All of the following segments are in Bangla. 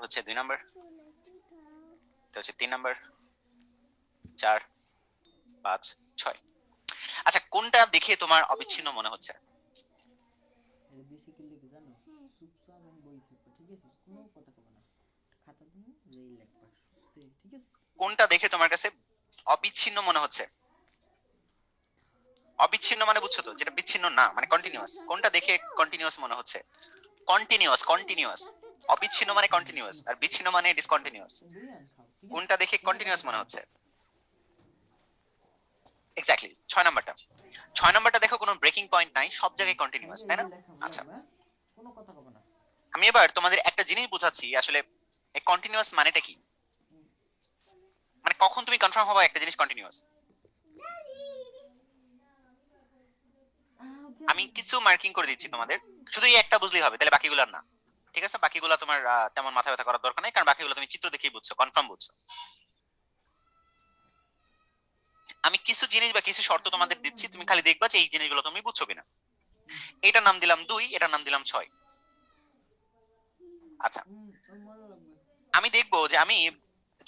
হচ্ছে 2 নাম্বার, এটা হচ্ছে 3 নাম্বার, 4, 5, 6। আচ্ছা, কোনটা দেখে তোমার অবিচ্ছিন্ন মনে হচ্ছে? কোনটা দেখে তোমার কাছে অবিচ্ছিন্ন মনে হচ্ছে? অবিচ্ছিন্ন মানে বুঝছো তো, যেটা বিচ্ছিন্ন না, মানে কন্টিনিউয়াস। কোনটা দেখে কন্টিনিউয়াস মনে হচ্ছে? Continuous, continuous. অবিচ্ছিন্ন মানে কন্টিনিউয়াস, আর বিচ্ছিন্ন মানে ডিসকন্টিনিউয়াস। কোনটা দেখে কন্টিনিউয়াস মনে হচ্ছে? এক্স্যাক্টলি 6 নাম্বারটা। 6 নাম্বারটা দেখো, কোনো ব্রেকিং পয়েন্ট নাই, সব জায়গায় কন্টিনিউয়াস, তাই না? আচ্ছা, আমি এবার তোমাদের একটা জিনিস বোঝাচ্ছি, আসলে এই কন্টিনিউয়াস মানেটা কি, মানে কখন তুমি কনফার্ম হবা একটা জিনিস কন্টিনিউয়াস। আমি কিছু মার্কিং করে দিচ্ছি তোমাদের, শুধু এই একটা বুঝলেই হবে, তাহলে বাকিগুলো না। ঠিক আছে, বাকিগুলো তোমার তেমন মাথা ব্যথা করার দরকার নেই, কারণ বাকিগুলো তুমি চিত্র দেখেই বুঝছো, কনফার্ম বুঝছো। আমি কিছু জিনিস বা কিছু শর্ত তোমাদের দিচ্ছি, তুমি খালি দেখবা যে এই জিনিসগুলো তুমি বুঝছো কিনা। এটার নাম দিলাম 2, এটার নাম দিলাম 6। আচ্ছা, আমি দেখবো যে আমি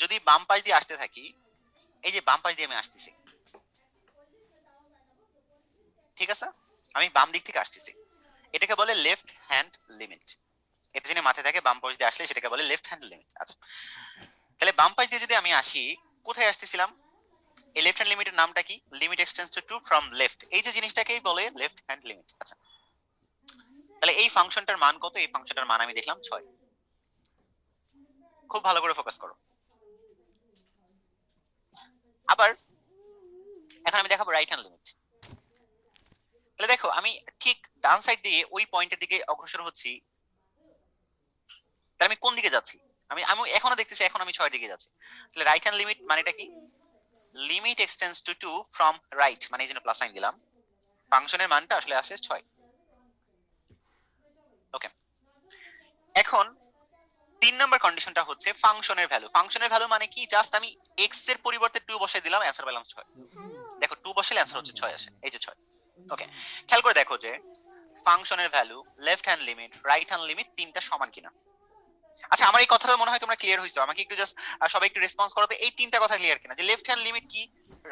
যদি বাম পাশ দিয়ে আসতে থাকি, এই যে বাম পাশ দিয়ে আমি আসতেছি, ঠিক আছে, আমি বাম দিক থেকে আসতেছি, এটাকে বলে লেফট হ্যান্ড লিমিট। এটা যদি মাথায় থাকে, বাম পাশ দিয়ে আসলে সেটাকে বলে লেফট হ্যান্ড লিমিট। আচ্ছা, তাহলে বাম পাশ দিয়ে যদি আমি আসি, কোথায় আসতেছিলাম? এই লেফট হ্যান্ড লিমিটের নামটা কি? Limit extends to from left, এই যে জিনিসটাকেই বলে লেফট হ্যান্ড লিমিট। আচ্ছা, তাহলে এই ফাংশনটার মান কত? এই ফাংশনটার মান আমি দেখলাম 6। খুব ভালো করে ফোকাস করো। আবার এখন আমি দেখাবো রাইট হ্যান্ড লিমিট। তাহলে দেখো, আমি ঠিক ডান সাইড দিয়ে ওই পয়েন্টের দিকে অগ্রসর হচ্ছি, তাহলে আমি কোন দিকে যাচ্ছি? আমি আমি এখনো দেখতেছি, এখন আমি 6 দিকে যাচ্ছি। তাহলে রাইট হ্যান্ড লিমিট মানেটা কি? Limit extends to from right, মানে এই জন্য প্লাস সাইন দিলাম। ফাংশনের মানটা আসলে আসে 6। ওকে, এখন 3 নম্বর কন্ডিশনটা হচ্ছে ফাংশনের ভ্যালু। ফাংশনের ভ্যালু মানে কি? জাস্ট আমি এক্স এর পরিবর্তে 2 বসাই দিলাম, অ্যান্সার পেলাম 6। দেখো, 2 বসালে অ্যান্সার হচ্ছে 6 আসে, এই যে 6। ওকে, খেয়াল করে দেখো যে ফাংশনের value, left hand limit, right hand limit, তিনটা সমান কিনা। আচ্ছা, আমার এই কথাটা মনে হয় তোমরা ক্লিয়ার হইছো। আমাকে একটু জাস্ট সবাই একটু রেসপন্স করো তো, এই তিনটা কথা ক্লিয়ার কিনা, যে লেফট হ্যান্ড লিমিট কি,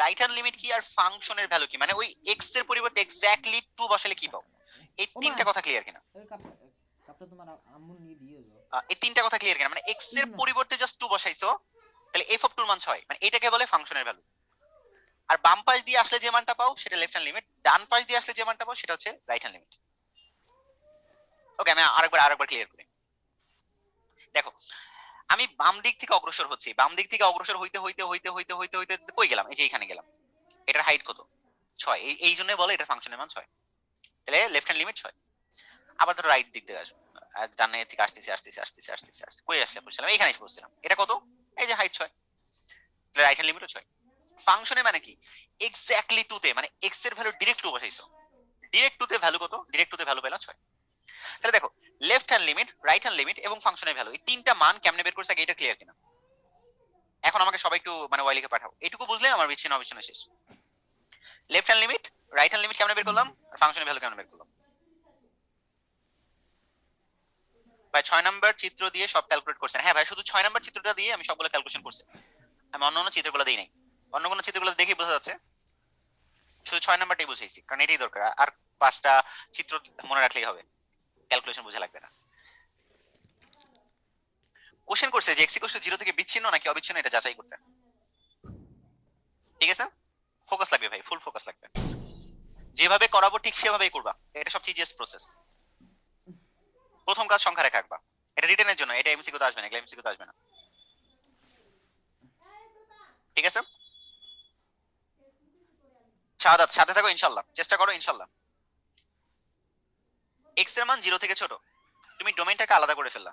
রাইট হ্যান্ড লিমিট কি, আর ফাংশনের ভ্যালু কি, মানে ওই এক্স এর পরিবর্তে এক্স্যাক্টলি 2 বসালে কি পাও। এই তিনটা কথা ক্লিয়ার কিনা? এই তিনটা কথা ক্লিয়ার কিনা, মানে এক্স এর পরিবর্তে জাস্ট 2 বসাইছো, তাহলে এফ অফ 2 এর মান 6, মানে এটাকে বলে ফাংশনের ভ্যালু। আর বাম পাশ দিয়ে আসলে যে মানটা পাও সেটা লেফট হ্যান্ড লিমিট, ডান পাশ দিয়ে আসলে যে মানটা পাও সেটা হচ্ছে রাইট হ্যান্ড লিমিট। ওকে, আমি আরেকবার ক্লিয়ার করি। দেখো, আমি বাম দিক থেকে অগ্রসর হচ্ছি, বাম দিক থেকে অগ্রসর হইতে হইতে হইতে হইতে হইতে হইতে কই গেলাম? এই যে এখানে গেলাম। এটার হাইট কত? 6। এই জন্য বলে এটা ফাংশনের মান 6। তাহলে লেফট হ্যান্ড লিমিট 6। আবার ধরো রাইট দিক থেকে আসবো, ডানে থেকে আসতেছি আসতেছি আসতেছি আসতেছি আসতেছি, কই আসলে বসছিলাম? এখানে এসে বসছিলাম। এটা কত? এই যে হাইট 6। তাহলে রাইট হ্যান্ড লিমিটও 6। ফাংশনের মানে কি? এক্স্যাক্টলি 2 তে, মানে এক্স এর ভ্যালু ডিরেক্ট 2 বসাইছো, ডিরেক্ট 2 তে ভ্যালু কত? ডিরেক্ট 2 তে ভ্যালু পেলাম 6। তাহলে দেখো, left hand limit, right hand limit এবং ফাংশনের ভ্যালু, এই তিনটা মান কেমনে বের করছে এটা ক্লিয়ার কিনা? এখন আমাকে সবাই একটু মানে ওয়াই লিখে পাঠাও, এইটুকু বুঝলে আমার বিচ্ছিন্ন অবিচ্ছিন্ন শেষ। Left hand limit, right hand limit কেমনে বের করলাম, আর ফাংশনের ভ্যালু কেমনে বের করলাম। ভাই 6 নাম্বার চিত্র দিয়ে সব ক্যালকুলেট করছেন? হ্যাঁ ভাই, শুধু 6 নাম্বার চিত্রটা দিয়ে আমি সবগুলো ক্যালকুলেশন করছি, আমি অন্য অন্য চিত্রগুলো দিই নাই। অন্য কোনো চিত্রগুলো দেখেই বোঝা যাচ্ছে, শুধু 6 নাম্বারটাই বুঝাইছি, কারণ এটাই দরকার। আর 5টা চিত্র মনে রাখলেই হবে, ক্যালকুলেশন বোঝা লাগবে না। কোশ্চেন করছে যে এক্স ইকুয়াল টু 0 থেকে বিচ্ছিন্ন নাকি অবিচ্ছিন্ন, এটা যাচাই করতে। ঠিক আছে, ফোকাস লাগবে ভাই, ফুল ফোকাস লাগবে। যেভাবে করাবো ঠিক সেভাবেই করবা, এটা সবচেয়ে ইজিয়েস্ট প্রসেস। প্রথম কাজ সংখ্যা রেখা আঁকবা, এটা রিটেনের জন্য, এটা এমসিকিউ তে আসবে না, এগুলো এমসিকিউ তে আসবে না। ঠিক আছে, শাহাদাত সাথে থাকো ইনশাল্লাহ, চেষ্টা করো ইনশাল্লাহ। এক্স এর মান 0 থেকে ছোট, তুমি ডোমেইনটাকে আলাদা করে ফেললা।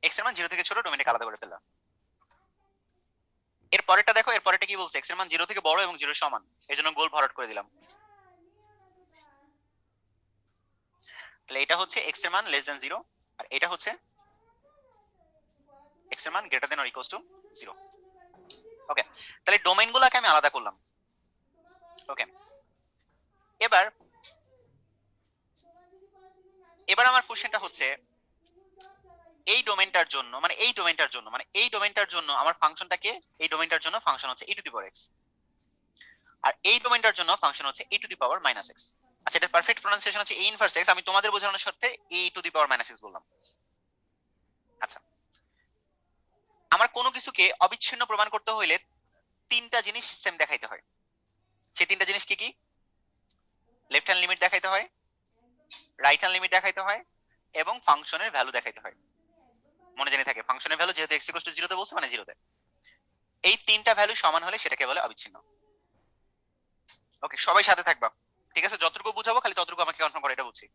এক্স এর মান 0 থেকে ছোট, ডোমেইনটাকে আলাদা করে ফেললা। এর পরেরটা দেখো, এর পরেরটা কি বলছে? এক্স এর মান 0 থেকে বড় এবং 0 সমান, এজন্য গোল ভরাট করে দিলাম। তাহলে এটা হচ্ছে এক্স এর মান লেস দেন 0, আর এটা হচ্ছে এক্স এর মান greater than or equals to 0। ওকে, তাহলে ডোমেইন গুলোকে আমি আলাদা করলাম। ওকে, এবার এবার আমার কোশ্চেনটা হচ্ছে এই ডোমেনটার জন্য আমার ফাংশনটাকে, এই ডোমেনটার জন্য ফাংশন হচ্ছে e to the power x, আর এই ডোমেনটার জন্য ফাংশন হচ্ছে e to the power minus x। আচ্ছা, এটা পারফেক্ট প্রোনাউন্সিয়েশন হচ্ছে e ইনভার্স x, আমি তোমাদের বোঝানোর স্বার্থে e to the power minus x বললাম। আচ্ছা, আমার কোনো কিছুকে অবিচ্ছিন্ন প্রমাণ করতে হইলে তিনটা জিনিস সেম দেখাইতে হয়। সেই তিনটা জিনিস কি কি? লেফট হ্যান্ড লিমিট দেখাইতে হয়, রাইট হ্যান্ড লিমিট দেখাইতে হয়, এবং ফাংশনের ভ্যালু দেখাইতে হয়। মনে জেনে থাকে, ফাংশনের ভ্যালু যেহেতু x ইকুয়াল টু 0 তে বলছে মানে 0 তে, এই তিনটা ভ্যালু সমান হলে সেটাকে বলে অবিচ্ছিন্ন। ওকে, সবাই সাথে থাকবা, ঠিক আছে? যতটুকু বুঝাবো খালি ততটুকু আমাকে কনফার্ম করে, এটা বুঝছি।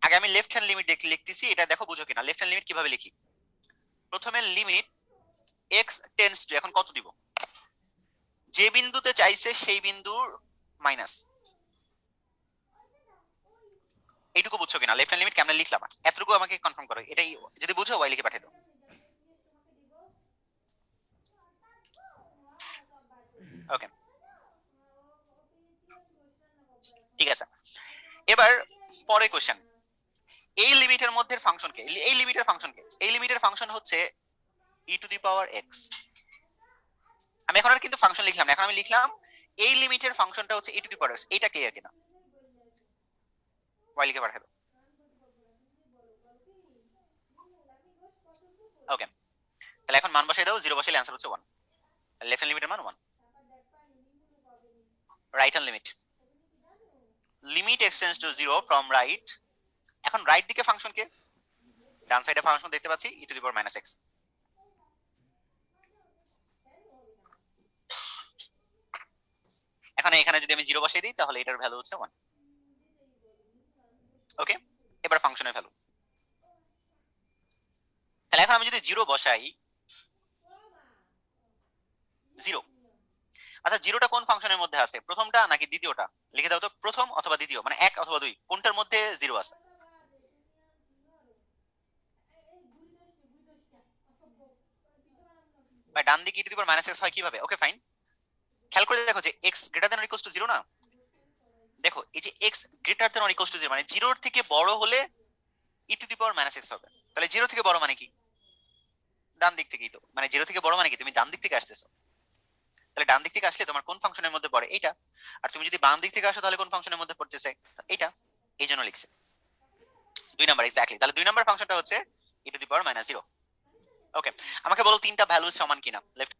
আগে আমি লেফট হ্যান্ড লিমিট লিখতেছি, এটা দেখো বুঝো কিনা। লেফট হ্যান্ড লিমিট কিভাবে লিখি? প্রথমে লিমিট x টেন্ডস টু, এখন কত দিব? যে বিন্দুতে চাইছে সেই বিন্দুর মাইনাস, এইটুকু বুঝছো কিনা? লেফট হ্যান্ড লিমিট কেমনে লিখলাম এতটুকু আমাকে কনফার্ম করো। এটাই যদি বুঝো ওয়াই লিখে পাঠিয়ে দাও। ওকে, ঠিক আছে। এবার পরের কোশ্চেন, এই লিমিটের মধ্যে ফাংশনকে, এই লিমিটের ফাংশনকে, এই লিমিটের ফাংশন হচ্ছে e to the power x। আমি এখন আর কিন্তু ফাংশন লিখলাম না, এখন আমি লিখলাম এই লিমিটের ফাংশনটা হচ্ছে e to the power x। এইটা ক্লিয়ার কিনা? ওয়াই লিখে পাঠিয়ে দাও। ওকে, তাহলে এখন মান বসাই দাও, 0 বসাইলে অ্যান্সার হচ্ছে 1। লেফট হ্যান্ড লিমিটের মান 1। Right hand limit, limit x tends to 0 from right. এখন রাইট দিকে ফাংশন কে, ডান সাইডে ফাংশন দেখতে পাচ্ছি e to the power minus x। এখন এখানে যদি আমি 0 বসাই দিই তাহলে এটার ভ্যালু হচ্ছে 1। ওকে, এবার ফাংশনের ভ্যালু, তাহলে এখন আমি যদি 0 বসাই, 0, আচ্ছা 0টা কোন ফাংশনের মধ্যে আছে? প্রথমটা নাকি দ্বিতীয়টা? লিখে দাও তো, প্রথম অথবা দ্বিতীয়, মানে 1 অথবা 2, কোনটার মধ্যে 0 আছে? ভাই ডান দিকে e to the power minus x হয় কিভাবে? ওকে ফাইন, খেয়াল করে দেখো যে x greater than or equals to 0 না? দেখো এই যে x greater than or equals to 0 মানে 0 এর থেকে বড় হলে e to the power minus x হবে। তাহলে 0 থেকে বড় মানে কি? ডান দিক থেকেই তো, মানে 0 থেকে বড় মানে কি? তুমি ডান দিক থেকে আসতেছো, তাহলে ডান দিক থেকে আসলে তোমার কোন ফাংশনের মধ্যে পড়ে? এইটা। আর তুমি যদি বাম দিক থেকে আসো তাহলে কোন ফাংশনের মধ্যে পড়তেছে? এইটা। এই জন্য লিখছে 2 নাম্বার, এক্স্যাক্টলি। তাহলে 2 নাম্বার ফাংশনটা হচ্ছে e to the power minus 0। Okay, আমাকে বলো তিনটা ভ্যালু সমান কিনা। লেফট,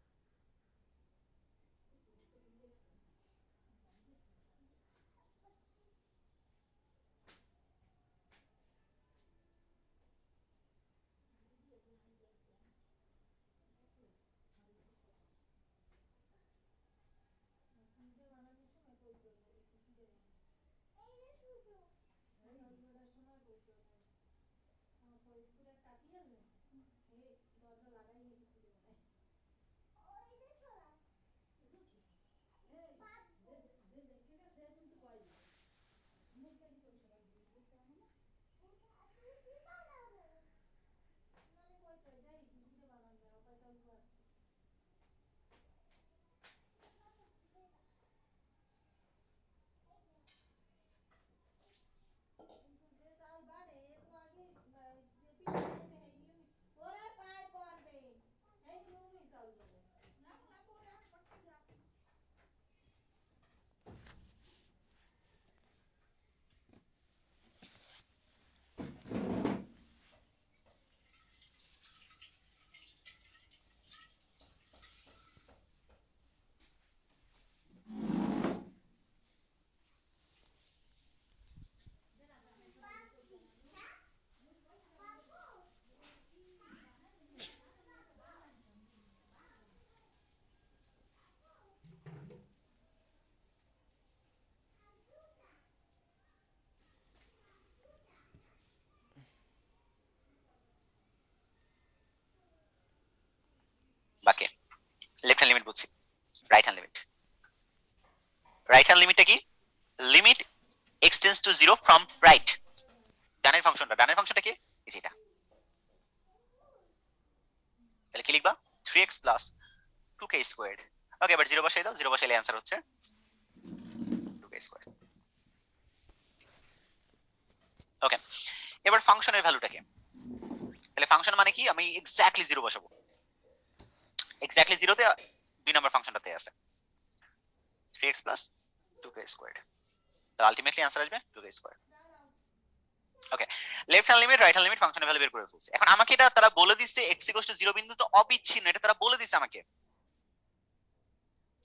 বাকি লেফট হ্যান্ড লিমিট বুঝছি, right hand limit. Right hand লিমিটটা কি? Limit x tends to 0 from right. ডানের ফাংশনটা কি? এই যেটা। তাহলে কি লিখবা? 3x plus 2k squared. ওকে, এবার 0 বসাই দাও, 0 বসাইলে অ্যান্সার হচ্ছে 2k স্কোয়ার্ড। ওকে, এবার ফাংশনের ভ্যালুটাকে, তাহলে ফাংশন মানে কি, আমি এক্স্যাক্টলি 0 বসাবো, এক্স্যাক্টলি 0 তে 2 নম্বর ফাংশনটাতে আছে 3x প্লাস 2k স্কয়ার্ড, তো আলটিমেটলি आंसर আসবে 2k square. Okay, left hand limit right hand limit ফাংশনের ভ্যালু বের করে ফেলছি। এখন আমাকে এটা তারা বলে দিচ্ছে x 0 বিন্দুতে অবিচ্ছিন্ন, এটা তারা বলে দিচ্ছে আমাকে,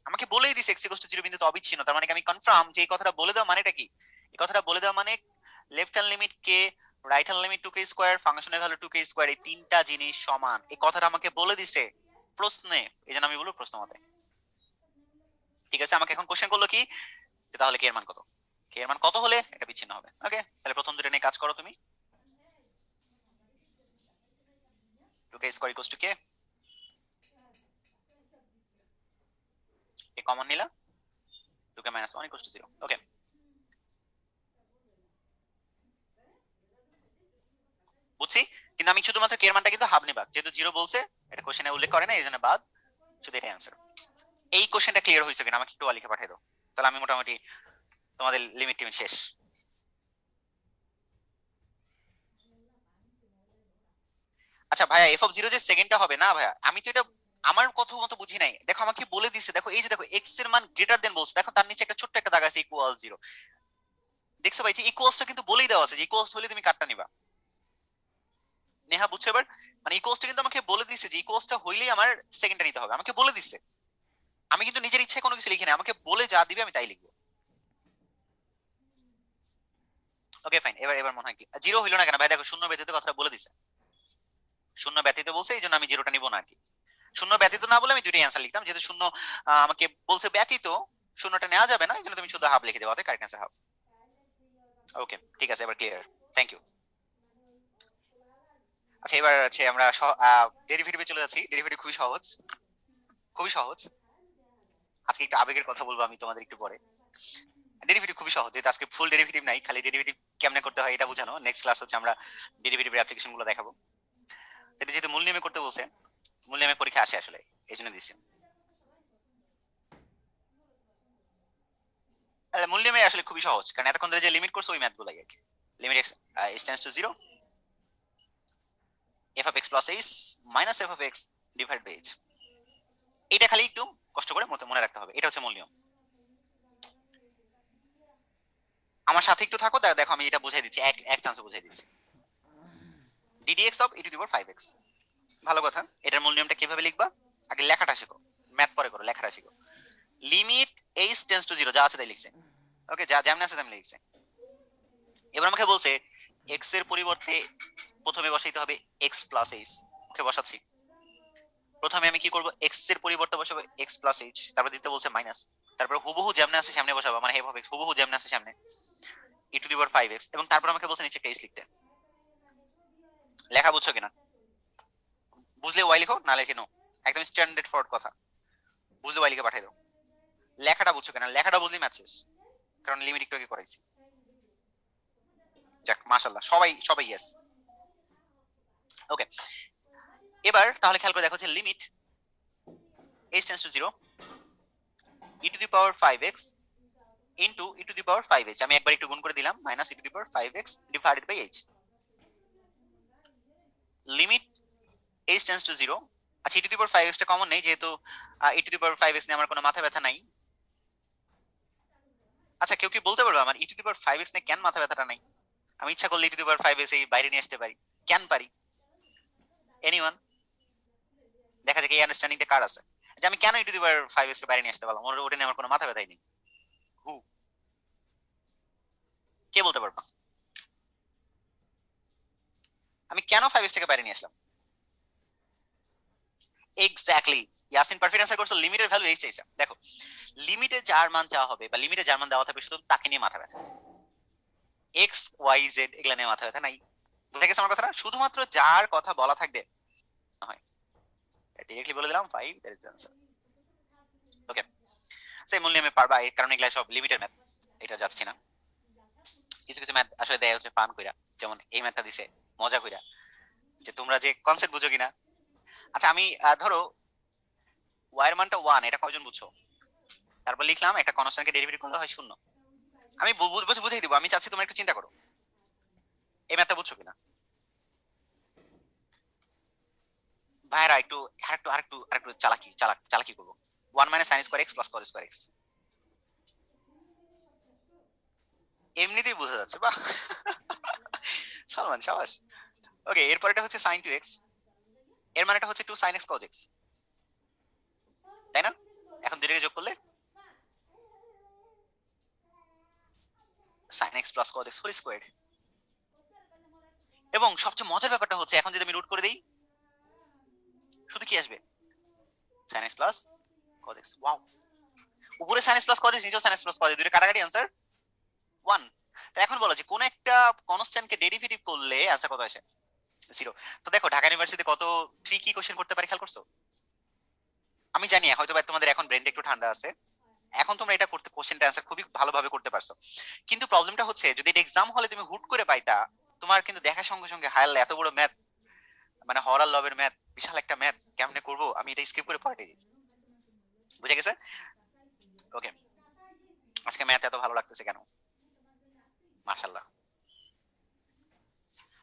আমাকে বলেই দিছে x 0 বিন্দুতে অবিচ্ছিন্ন, তার মানে কি আমি কনফার্ম যে এই কথাটা বলে দেওয়া মানেটা কি, এই কথাটা বলে দেওয়া মানে left hand limit k, right hand limit 2k square, ফাংশনের ভ্যালু 2k স্কয়ার, এই তিনটা জিনিস সমান, এই কথাটা আমাকে বলে দিছে প্রশ্নে, এইজন্য আমি বলবো প্রশ্ন মতে। ঠিক আছে, আমাকে এখন কোশ্চেন করলো কি যে তাহলে k এর মান কত, k এর মান কত হলে এটা বিচ্ছিন্ন হবে। ওকে, তাহলে প্রথম দুটো নিয়ে কাজ করো তুমি, 2k square equals to k, k common নিলা, 2k minus 1 equals to 0. ওকে, বুঝছি, কিন্তু আমি শুধুমাত্র k এর মানটা কিন্তু হাফ নিবা, যেহেতু 0 বলছে, এটা কোশ্চেনে উল্লেখ করে না, এইজন্য বাদ, শুধু এটা অ্যানসার। এই কোশ্চেনটা ক্লিয়ার হইছে কিনা আমাকে একটু লিখে পাঠিয়ে দাও, তাহলে আমি মোটামুটি তোমাদের লিমিট টিমিট শেষ। আচ্ছা ভাইয়া f(0) যে সেকেন্ডটা হবে না ভাইয়া, আমি তো এটা আমার কথা মতো বুঝি নাই, দেখো আমাকে বলে দিছে, দেখো এই যে দেখো x এর মান গ্রেটার দেন বলছে, দেখো তার নিচে একটা ছোট্ট একটা দাগ আছে ইকুয়াল 0, দেখছো ভাই যে ইকুয়ালসটা কিন্তু বলেই দেওয়া আছে যে ইকুয়ালস হলে তুমি কাটটা নিবা। নেহা বুঝছো এবার, মানে ইকুয়ালসটা কিন্তু আমাকে বলে দিছে যে ইকুয়ালসটা হইলেই আমার সেকেন্ডটা নিতে হবে, আমাকে বলে দিছে, আমি কিন্তু নিজের ইচ্ছায় কোনো কিছু লিখি না, আমাকে বলে যা দিবে আমি তাই লিখবো। ওকে ফাইন, এবার এবার মনে হয় কি 0 হইলো না কেন ভাই, দেখো শূন্য ব্যতীত কথাটা বলে দিছে, শূন্য ব্যতীত বলছে, এই জন্য আমি 0টা নিব না আর কি, শূন্য ব্যতীত না বলে আমি দুইটাই অ্যান্সার লিখতাম, যেহেতু শূন্য আমাকে বলছে ব্যতীত, শূন্যটা নেওয়া যাবে না, এই জন্য তুমি শুধু হাফ লিখে দেওয়া, কারেক্ট অ্যান্সার হাফ। ওকে ঠিক আছে, এবার ক্লিয়ার, থ্যাংক ইউ। আচ্ছা এবার আছে আমরা ডেরিভেটিভে চলে যাচ্ছি, ডেরিভেটিভ খুবই সহজ, খুবই সহজ, আজকে একটু আবেগের কথা বলবো আমি তোমাদের একটু পরে। ডেরিভেটিভ খুবই সহজ, যেহেতু আজকে ফুল ডেরিভেটিভ নাই, খালি ডেরিভেটিভ কেমনে করতে হয় এটা বোঝানো, নেক্সট ক্লাস হচ্ছে আমরা ডেরিভেটিভের অ্যাপ্লিকেশন গুলো দেখাবো। এটা যেহেতু মূল নিয়মে করতে বলছে, মূল নিয়মে পরীক্ষা আসে আসলে, এই জন্য দিচ্ছি। মূল নিয়মে আসলে খুবই সহজ, কারণ এতক্ষণ ধরে যে লিমিট করছে ওই ম্যাথ গুলাই আর কি। Limit x tends to 0, f of x plus h minus f of x divided by h, এটা খালি একটু কষ্ট করে মনে রাখতে হবে, এটা হচ্ছে মূল নিয়ম। আমার সাথে একটু থাকো, দেখো আমি এটা বুঝাই দিচ্ছি, এক চান্সে বুঝাই দিচ্ছি। ddx of e to the power 5x, ভালো কথা, এটার মূল নিয়মটা কিভাবে লিখবা, আগে লেখাটা শিখো, ম্যাথ পরে করো, লেখাটা শিখো। লিমিট h টেন্ডস টু 0, যা আছে তাই লিখছে, ওকে, যা যেমন আছে তেমন লিখছে। এবার আমাকে বলছে x এর পরিবর্তে প্রথমে বসাইতে হবে x প্লাস h, ওকে বসাচ্ছি। প্রথমে আমি কি করব, x এর পরিবর্তে বসাবো x প্লাস h, তারপর দিতে বলছে মাইনাস, তারপর হুবহু যেমন আছে সামনে বসাবো, মানে f of x হুবহু যেমন আছে সামনে e to the power 5x, এবং তারপর আমাকে বলছে নিচে একটা h লিখতে। লেখা বুঝছো কিনা, বুঝলে ওয়াই লিখো, না লিখে নো, একদম স্ট্যান্ডার্ড ফরওয়ার্ড কথা, বুঝলে ওয়াই লিখে পাঠিয়ে দাও। লেখাটা বুঝছো কিনা, লেখাটা বুঝলেই ম্যাথ শেষ, কারণ লিমিট একটু আগে করাইছি। যাক মাশাআল্লাহ, সবাই সবাই ইয়েস। ওকে, এবার তাহলে খেয়াল করে দেখো যে limit h tends to 0 e to the power 5x into e to the power 5h, আমি একবার একটু গুণ করে দিলাম, minus e to the power 5x divided by h, limit h tends to 0। আচ্ছা e to the power 5x টা কমন নেই, যেহেতু e to the power 5x নিয়ে আমার কোনো মাথা ব্যথা নাই। আচ্ছা কেউ কি বলতে পারবে আমার e to the power 5x নিয়ে কেন মাথা ব্যথাটা নাই, আমি ইচ্ছা করলে e to the power 5x এই বাইরে নিয়ে আসতে পারি, কেন পারি, এনিওয়ান, দেখা যাক এই আন্ডারস্ট্যান্ডিংটা কার আছে, যে আমি কেন e to the power 5x কে বাইরে নিয়ে আসতে পারলাম, ওটা নিয়ে আমার কোনো মাথা ব্যথাই নেই, হু, কে বলতে পারবা আমি কেন 5x থেকে বাইরে নিয়ে আসলাম? এক্স্যাক্টলি, ইয়াসিন পারফেক্ট অ্যান্সার করছো, লিমিটের ভ্যালু h চাইছে। দেখো লিমিটে যার মান চাওয়া হবে বা লিমিটে যার মান দেওয়া থাকবে শুধু তাকে নিয়ে মাথা ব্যথা, x y z এগুলা নিয়ে মাথা ব্যথা নাই, বুঝে গেছে আমার কথাটা, শুধুমাত্র যার কথা বলা থাকবে হয়, ডিরেক্টলি বলে দিলাম 5, দ্যাট ইজ আনসার। ওকে, সেই মূল নিয়মে পারবা, এই কারণে এগুলা সব লিমিটের ম্যাথ, এটা যাচ্ছি না। কিছু কিছু ম্যাথ আসলে দেয় হচ্ছে পান কইরা, যেমন এই ম্যাথটা দিছে মজা কইরা, যে তোমরা যে কনসেপ্ট বুঝো কিনা। আচ্ছা আমি ধরো y এর মানটা 1, এটা কয়জন বুঝছো, তারপর লিখলাম একটা কনস্ট্যান্টকে ডেরিভেটিভ করলে হয় 0, আমি বুঝাই দিব, আমি চাচ্ছি তোমরা একটু চিন্তা করো। বুঝছো কিনা ভাইরা? একটু আরেকটু আরেকটু আরেকটু চালাকি করবো। 1 minus sine square x plus cos square x, এমনিতেই বোঝা যাচ্ছে বাহ সালমান সাবাস। ওকে, এরপরটা হচ্ছে সাইন টু এক্স, এর মানেটা হচ্ছে 2 সাইন এক্স কজ এক্স, তাই না? এখন দুইটাকে যোগ করলে sine x plus cos x whole square. এবং সবচেয়ে মজার ব্যাপারটা হচ্ছে এখন যদি আমি রুট করে দিই শুধু কি আসবে? Sine x plus cos x. Wow, উপরে sine x plus cos x, নিচে sine x plus cos x, দুটো কাটাকাটি অ্যান্সার 1। তো এখন বলো যে কোন একটা কনস্ট্যান্টকে ডেরিভেটিভ করলে অ্যান্সার কত আসে? 0। তো দেখো ঢাকা ইউনিভার্সিটিতে কত ট্রিকি কোশ্চেন করতে পারি, খেয়াল করছো? আমি জানি হয়তো বা তোমাদের এখন ব্রেনটা একটু ঠান্ডা আছে, এখন তোমরা এটা করতে কোশ্চেনটা অ্যান্সার খুবই ভালোভাবে করতে পারছো। কিন্তু প্রবলেমটা হচ্ছে যদি এটা এক্সাম হলে তুমি হুট করে পাইতা, তোমার কিন্তু দেখার সঙ্গে সঙ্গে হায়াল এত বড় ম্যাথ, মানে হরাল লবের ম্যাথ, বিশাল একটা ম্যাথ, কেমনে করবো আমি এটা স্কিপ করে পড়ে যাই। বুঝে গেছে? ওকে, আজকে ম্যাথ এত ভালো লাগতেছে কেন? মাশাআল্লাহ।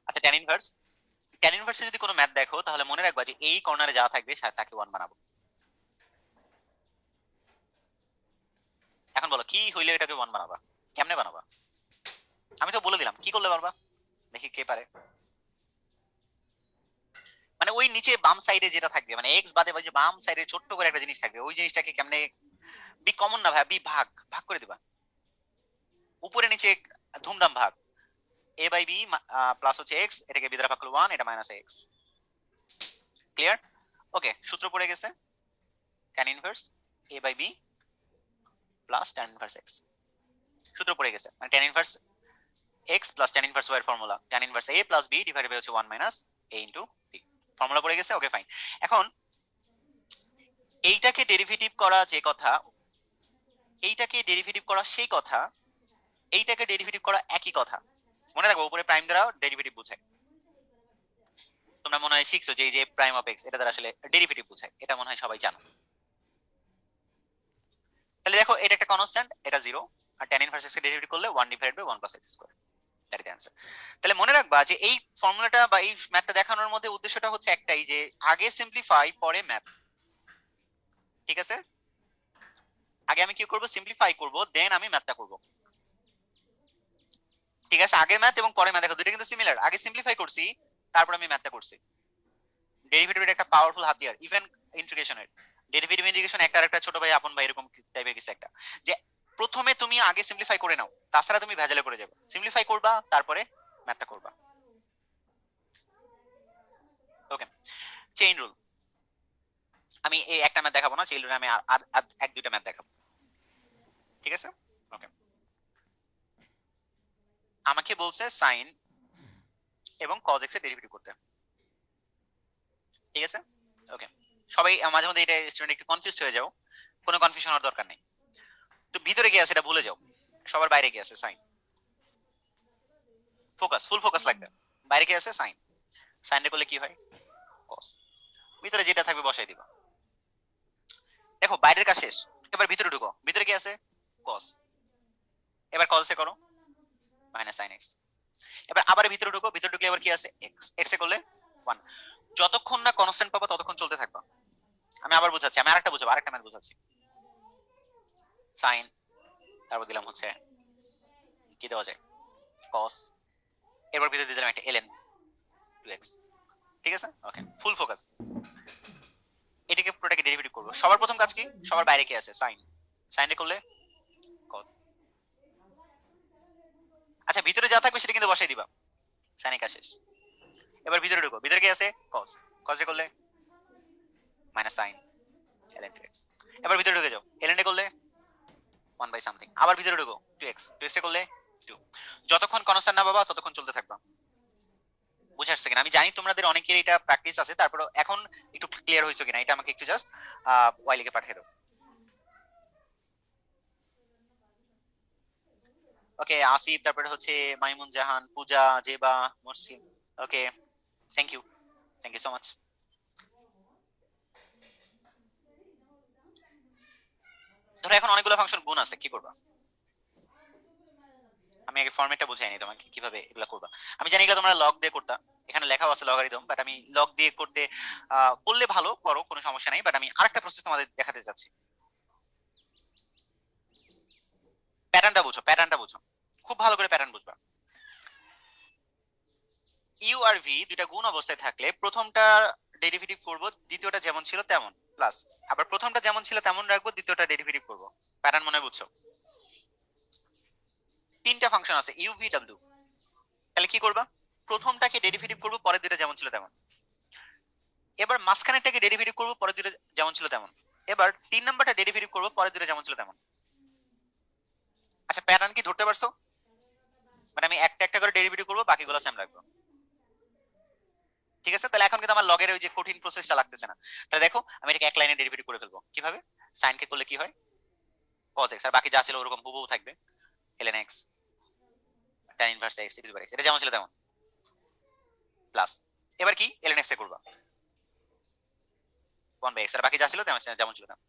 আচ্ছা, ট্যান ইনভার্সে যদি কোনো ম্যাথ দেখো তাহলে মনে রাখবা যে এই কর্নারে যা থাকবে তাকে 1 বানাবো। এখন বলো কি হইলে এটাকে 1 বানাবা? কেমনে বানাবা? আমি তো বলে দিলাম, কি করলে পারবা? দেখি কে পারে। মানে ওই নিচে বাম সাইডে যেটা থাকবে, মানে এক্স বাদে যে বাম সাইডে ছোট্ট করে একটা জিনিস থাকবে, ওই জিনিসটাকে কেমনে, বি কমন না ভাই, বি ভাগ ভাগ করে দিবা, উপরে নিচে ধুমধাম ভাগ। এ বাই বি প্লাস হচ্ছে এক্স, এটাকে বি দ্বারা ভাগ করলে 1, এটা মাইনাস এক্স। ক্লিয়ার? ওকে, সূত্র পড়ে গেছে, tan inverse A by B plus tan inverse x. সূত্র পড়ে গেছে, মানে tan inverse x plus tan inverse Y এর formula tan inverse A plus B divided by হচ্ছে 1 minus A into B. Formula পড়ে গেছে। Okay fine. এখন এইটাকে ডেরিভেটিভ করা যে কথা, এইটাকে ডেরিভেটিভ করা সেই কথা, এইটাকে ডেরিভেটিভ করা একই কথা। মনে রাখবো উপরে প্রাইম দ্বারা ডেরিভেটিভ বোঝায়। তোমরা মনে হয় শিখছো যে এই যে প্রাইম অফ এক্স, এটা দ্বারা আসলে ডেরিভেটিভ বোঝায়, এটা মনে হয় সবাই জানো। তাহলে দেখো এটা একটা কনস্ট্যান্ট, এটা 0, আর tan ইনভার্স এক্স কে ডেরিভেটিভ করলে 1 divided by 1 plus x square, that is the answer. তাহলে মনে রাখবা যে এই ফর্মুলাটা বা এই ম্যাথটা দেখানোর মধ্যে উদ্দেশ্যটা হচ্ছে একটাই, যে আগে সিম্পলিফাই পরে ম্যাথ। ঠিক আছে? আগে আমি কি করব? সিম্পলিফাই করব, দেন আমি ম্যাথটা করব। ঠিক আছে? আগে ম্যাথ এবং পরে ম্যাথ, দেখো দুটো কিন্তু সিমিলার। আগে সিম্পলিফাই করছি, তারপর আমি ম্যাথটা করছি। ডেরিভেটিভের একটা পাওয়ারফুল হাতিয়ার, ইভেন ইন্টিগ্রেশনের। ডেরিভেটিভ ইন্টিগ্রেশন একটা আরেকটা ছোট ভাই আপন ভাই এরকম টাইপের কিছু একটা, যে প্রথমে তুমি আগে সিম্পলিফাই করে নাও, তাছাড়া তুমি ভেজালে পড়ে যাবে। সিম্পলিফাই করবা, তারপরে ম্যাথটা করবা। ওকে, চেইন রুল। আমি এই একটা ম্যাথ দেখাবো না, চেইন রুল আমি আর এক দুইটা ম্যাথ দেখাবো। ঠিক আছে? ওকে, আমাকে বলছে সাইন এবং কজ এক্স এর ডেরিভেটিভ করতে। ঠিক আছে? ওকে, সবাই মাঝে মধ্যে এটা স্টুডেন্ট একটু কনফিউজড হয়ে যাও, কোনো কনফিউশন হওয়ার দরকার নেই। তো ভিতরে কি আছে এটা ভুলে যাও, সবার বাইরে কি আছে? সাইন। ফোকাস, ফুল ফোকাস লাগবে। বাইরে কি আছে? সাইন। সাইন রে করলে কি হয়? কস। ভিতরে যেটা থাকবে বসাই দিবা। দেখো বাইরের কাজ শেষ, এবার ভিতরে ঢুকো। ভিতরে কি আছে? কস। এবার কসে করো মাইনাস সাইন এক্স। এবার আবার ভিতরে ঢুকো, ভিতরে ঢুকলে এবার কি আছে? এক্স। এক্স এ করলে 1। যতক্ষণ না কনস্ট্যান্ট পাবা ততক্ষণ চলতে থাকবা। আমি আবার বুঝাচ্ছি, আমি আরেকটা বুঝাবো, আরেকটা ম্যাথ বুঝাচ্ছি। সাইন, তারপর দিলাম হচ্ছে কি দেওয়া যায়? কস। এবার ভিতরে দিয়ে দিলাম একটা ln 2x। ঠিক আছে? ওকে, ফুল ফোকাস। এটাকে পুরোটাকে ডেরিভেটিভ করব। সবার প্রথম কাজ কি? সবার বাইরে কি আছে? সাইন। সাইন এ করলে কস। আচ্ছা, ভিতরে যা থাকবে সেটা কিন্তু বসাই দিবা। সাইন এ কাজ শেষ। এবার ভিতরে ঢুকো, ভিতরে কি আছে? কস। কস এ করলে মাইনাস সাইন ln 2x। এবার ভিতরে ঢুকে যাও, ln এ করলে 1 বাই সামথিং। আবার ভিতরে ঢুকো, 2x। 2x এ করলে 2। যতক্ষণ কনস্ট্যান্ট না পাবা ততক্ষণ চলতে থাকবা। বুঝে আসছে কিনা? আমি জানি তোমাদের অনেকের এটা প্র্যাকটিস আছে, তারপরে এখন একটু ক্লিয়ার হয়েছে কিনা এটা আমাকে একটু জাস্ট ওয়াইলিকে পাঠিয়ে দাও। ওকে, আসিফ, তারপরে হচ্ছে Maimun Jahan, Puja, Zeba, Morsim. Okay, thank you, thank you so much. ধরো এখন অনেকগুলো ফাংশন গুণ আছে, কি করবা? আমি আগে ফরম্যাটটা বুঝাইনি তোমাকে কিভাবে এগুলো করবা। আমি জানি এগুলো তোমরা লগ দিয়ে করতা, এখানে লেখাও আছে লগারিদম, বাট আমি লগ দিয়ে করতে করলে ভালো করো, কোনো সমস্যা নাই, বাট আমি আরেকটা প্রসেস তোমাদের দেখাতে যাচ্ছি। প্যাটার্নটা বুঝো, প্যাটার্নটা বুঝো, খুব ভালো করে প্যাটার্ন বুঝবা। ইউ আর ভি দুইটা গুণ অবস্থায় থাকলে প্রথমটা ডেরিভেটিভ করব, দ্বিতীয়টা যেমন ছিল তেমন, প্লাস আবার প্রথমটা যেমন ছিল তেমন রাখবো, দ্বিতীয়টা ডেরিভেটিভ করব। প্যাটার্ন মনে বুঝছো? তিনটা ফাংশন আছে ইউ ভি ডাব্লিউ, তাহলে কি করবা? প্রথমটাকে ডেরিভেটিভ করব, পরের দুইটা যেমন ছিল তেমন। এবার মাঝখানেরটাকে ডেরিভেটিভ করব, পরের দুইটা যেমন ছিল তেমন। এবার 3 নাম্বারটা ডেরিভেটিভ করব, পরের দুইটা যেমন ছিল তেমন। আচ্ছা প্যাটার্ন কি ধরতে পারছো? মানে আমি একটা একটা করে ডেরিভেটিভ করব, বাকিগুলো সেম রাখবো। ঠিক আছে, তাহলে এখন কিন্তু আমার লগের ওই যে কঠিন প্রসেসটা লাগতেছে না। তাহলে দেখো আমি এটাকে এক লাইনে ডেরিভেটিভ করে ফেলবো। কিভাবে? sin কে করলে কি হয়? cos x, আর বাকি যা ছিল ওরকম হুবহু থাকবে। ln x tan inverse x e to the power x, এটা যেমন ছিল তেমন, প্লাস এবার কি ln x এ করবা 1/x, আর বাকি যা ছিল তেমন যেমন ছিল তেমন,